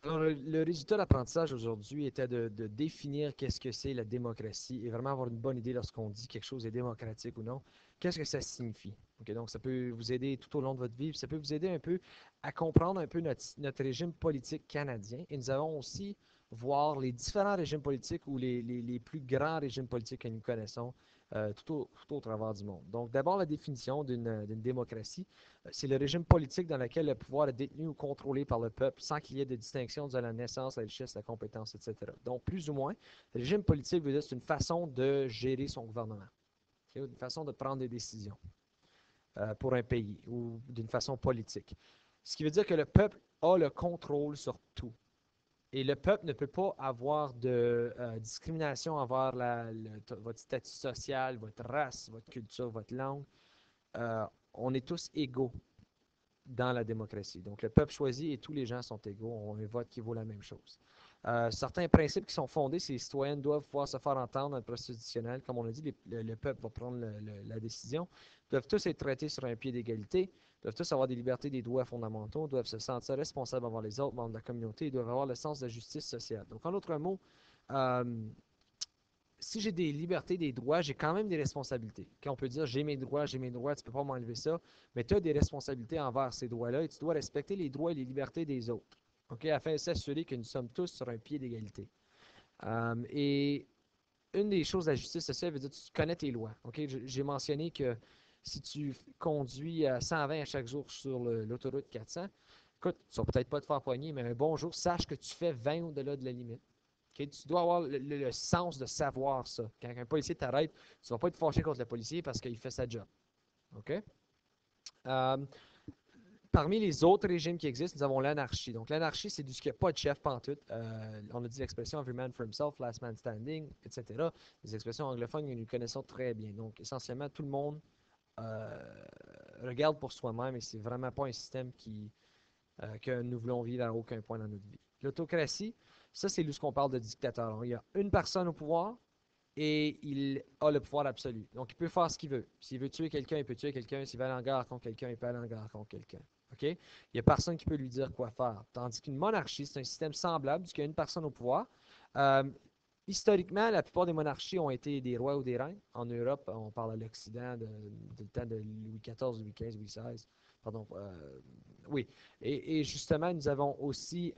Alors, le résultat d'apprentissage aujourd'hui était de définir qu'est-ce que c'est la démocratie et vraiment avoir une bonne idée lorsqu'on dit quelque chose est démocratique ou non. Qu'est-ce que ça signifie? Ok, donc, ça peut vous aider tout au long de votre vie, puis ça peut vous aider un peu à comprendre un peu notre régime politique canadien. Et nous allons aussi voir les différents régimes politiques ou les plus grands régimes politiques que nous connaissons tout au travers du monde. Donc, d'abord, la définition d'une démocratie. C'est le régime politique dans lequel le pouvoir est détenu ou contrôlé par le peuple sans qu'il y ait de distinction de la naissance, la richesse, la compétence, etc. Donc, plus ou moins, le régime politique veut dire que c'est une façon de gérer son gouvernement, okay? Une façon de prendre des décisions pour un pays ou d'une façon politique. Ce qui veut dire que le peuple a le contrôle sur tout. Et le peuple ne peut pas avoir de discrimination envers votre statut social, votre race, votre culture, votre langue. Euh, on est tous égaux dans la démocratie. Donc, le peuple choisit et tous les gens sont égaux. On a un vote qui vaut la même chose. Certains principes qui sont fondés, c'est que les citoyens doivent pouvoir se faire entendre dans le processus décisionnel. Comme on a dit, le peuple va prendre la décision. Ils doivent tous être traités sur un pied d'égalité. Ils doivent tous avoir des libertés, des droits fondamentaux. Ils doivent se sentir responsables envers les autres membres de la communauté. Ils doivent avoir le sens de la justice sociale. Donc, en d'autres mots, euh, si j'ai des libertés, des droits, j'ai quand même des responsabilités. Quand on peut dire j'ai mes droits, tu ne peux pas m'enlever ça, mais tu as des responsabilités envers ces droits-là et tu dois respecter les droits et les libertés des autres, ok, afin de s'assurer que nous sommes tous sur un pied d'égalité. Et une des choses de la justice sociale veut dire que tu connais tes lois. Ok, j'ai mentionné que si tu conduis à 120 à chaque jour sur l'autoroute 400, écoute, tu ne vas peut-être pas te faire poigner, mais un bon jour, sache que tu fais 20 au-delà de la limite. Okay? Tu dois avoir le sens de savoir ça. Quand un policier t'arrête, tu ne vas pas être fâché contre le policier parce qu'il fait sa job. OK? Euh, Parmi les autres régimes qui existent, nous avons l'anarchie. Donc, l'anarchie, c'est du ce qu'il n'y a pas de chef pantoute. On a dit l'expression every man for himself, last man standing, etc. Des expressions anglophones que nous connaissons très bien. Donc, essentiellement, tout le monde euh, regarde pour soi-même et c'est vraiment pas un système que nous voulons vivre à aucun point dans notre vie. L'autocratie, ça, c'est ce qu'on parle de dictateur. Alors, il y a une personne au pouvoir et il a le pouvoir absolu. Donc, il peut faire ce qu'il veut. S'il veut tuer quelqu'un, il peut tuer quelqu'un. S'il veut aller en guerre contre quelqu'un, il peut aller en guerre contre quelqu'un. OK? Il n'y a personne qui peut lui dire quoi faire. Tandis qu'une monarchie, c'est un système semblable, puisqu'il y a une personne au pouvoir. Euh, Historiquement, la plupart des monarchies ont été des rois ou des reines. En Europe, on parle à l'Occident du temps de Louis XIV, Louis XV, Louis XVI. Pardon. Oui. Et justement, nous avons aussi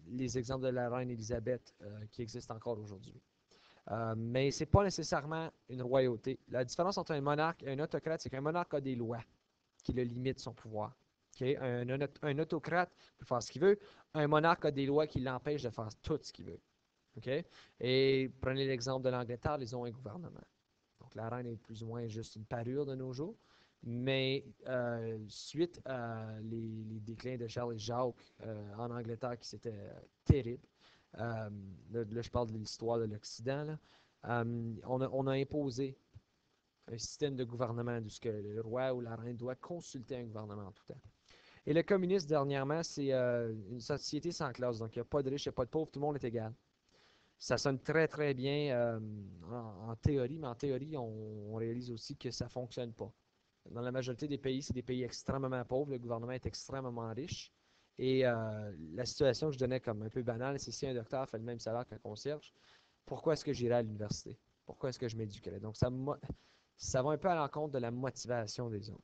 les exemples de la reine Élisabeth qui existent encore aujourd'hui. Mais ce n'est pas nécessairement une royauté. La différence entre un monarque et un autocrate, c'est qu'un monarque a des lois qui le limitent son pouvoir. Okay? Un autocrate peut faire ce qu'il veut. Un monarque a des lois qui l'empêchent de faire tout ce qu'il veut. Okay? Et prenez l'exemple de l'Angleterre, ils ont un gouvernement. Donc la reine est plus ou moins juste une parure de nos jours. Mais suite à les déclins de Charles et Jacques en Angleterre, qui c'était terrible, là, je parle de l'histoire de l'Occident, on a imposé un système de gouvernement où le roi ou la reine doit consulter un gouvernement en tout temps. Et le communisme, dernièrement, c'est une société sans classe. Donc, il n'y a pas de riches, il n'y a pas de pauvres, tout le monde est égal. Ça sonne très, très bien en théorie, mais en théorie, on réalise aussi que ça ne fonctionne pas. Dans la majorité des pays, c'est des pays extrêmement pauvres, le gouvernement est extrêmement riche. Et la situation que je donnais comme un peu banale, c'est si un docteur fait le même salaire qu'un concierge, pourquoi est-ce que j'irai à l'université? Pourquoi est-ce que je m'éduquerais? Donc, ça va un peu à l'encontre de la motivation des autres.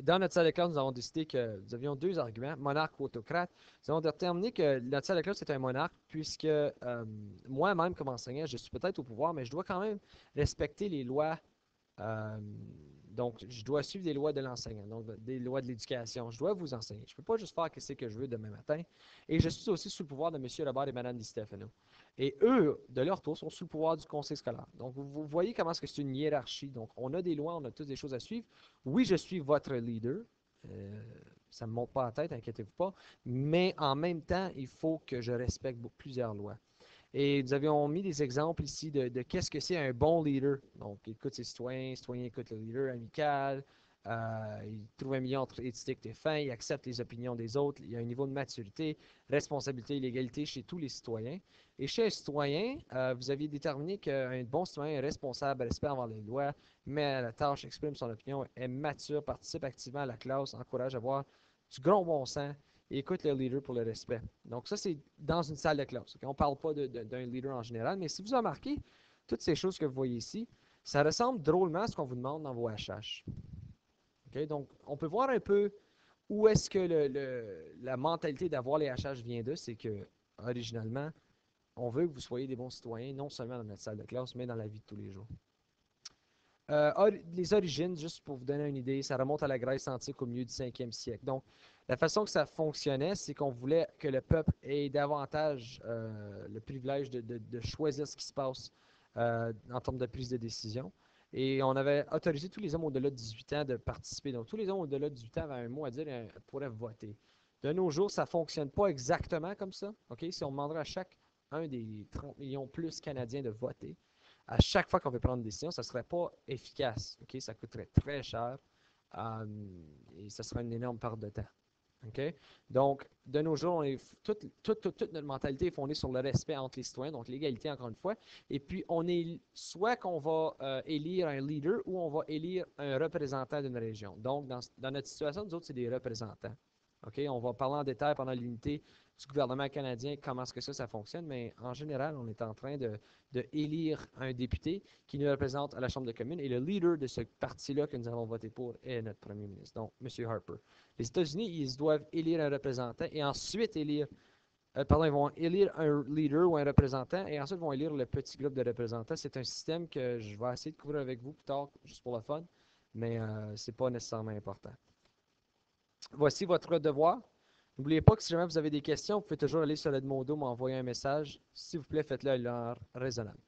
Dans notre salle de classe, nous avons décidé que nous avions deux arguments, monarque ou autocrate. Nous avons déterminé que notre salle de classe est un monarque, puisque moi-même, comme enseignant, je suis peut-être au pouvoir, mais je dois quand même respecter les lois. euh, donc, je dois suivre des lois de l'enseignant, donc des lois de l'éducation. Je dois vous enseigner. Je ne peux pas juste faire ce que je veux demain matin. Et je suis aussi sous le pouvoir de M. Robert et Mme Di Stefano. Et eux, de leur tour, sont sous le pouvoir du conseil scolaire. Donc, vous voyez comment est-ce que c'est une hiérarchie. Donc, on a des lois, on a tous des choses à suivre. Oui, je suis votre leader. Euh, ça ne me monte pas la tête, inquiétez-vous pas. Mais en même temps, il faut que je respecte plusieurs lois. Et nous avions mis des exemples ici de qu'est-ce que c'est un bon leader. Donc, il écoute ses citoyens, les citoyens écoutent le leader amical, il trouve un milieu entre éthique et fin, il accepte les opinions des autres, il y a un niveau de maturité, responsabilité et l'égalité chez tous les citoyens. Et chez un citoyen, vous aviez déterminé qu'un bon citoyen est responsable, respecte envers les lois, met à la tâche, exprime son opinion, est mature, participe activement à la classe, encourage à avoir du grand bon sens, et écoute le leader pour le respect. Donc ça, c'est dans une salle de classe. Okay? On ne parle pas d'un leader en général, mais si vous remarquez, toutes ces choses que vous voyez ici, ça ressemble drôlement à ce qu'on vous demande dans vos HH. Okay? Donc, on peut voir un peu où est-ce que la mentalité d'avoir les HH vient de, c'est que, originalement, on veut que vous soyez des bons citoyens, non seulement dans notre salle de classe, mais dans la vie de tous les jours. Les origines, juste pour vous donner une idée, ça remonte à la Grèce antique au milieu du 5e siècle. Donc, la façon que ça fonctionnait, c'est qu'on voulait que le peuple ait davantage le privilège de choisir ce qui se passe en termes de prise de décision. Et on avait autorisé tous les hommes au-delà de 18 ans de participer. Donc, tous les hommes au-delà de 18 ans avaient un mot à dire et pourraient voter. De nos jours, ça ne fonctionne pas exactement comme ça. Okay? Si on demanderait à chaque un des 30 millions plus Canadiens de voter, à chaque fois qu'on veut prendre une décision, ça ne serait pas efficace. Okay? Ça coûterait très cher et ça serait une énorme perte de temps. Okay? Donc, de nos jours, toute notre mentalité est fondée sur le respect entre les citoyens, donc l'égalité encore une fois. Et puis, on est soit qu'on va élire un leader ou on va élire un représentant d'une région. Donc, dans notre situation, nous autres, c'est des représentants. Okay? On va parler en détail pendant l'unité du gouvernement canadien, comment est-ce que ça fonctionne, mais en général, on est en train de élire un député qui nous représente à la Chambre des communes et le leader de ce parti-là que nous avons voté pour est notre premier ministre, donc M. Harper. Les États-Unis, ils doivent élire un représentant et ensuite ils vont élire un leader ou un représentant et ensuite vont élire le petit groupe de représentants. C'est un système que je vais essayer de couvrir avec vous plus tard, juste pour le fun, mais ce n'est pas nécessairement important. Voici votre devoir. N'oubliez pas que si jamais vous avez des questions, vous pouvez toujours aller sur Edmodo, m'envoyer un message. S'il vous plaît, faites-le à l'heure raisonnable.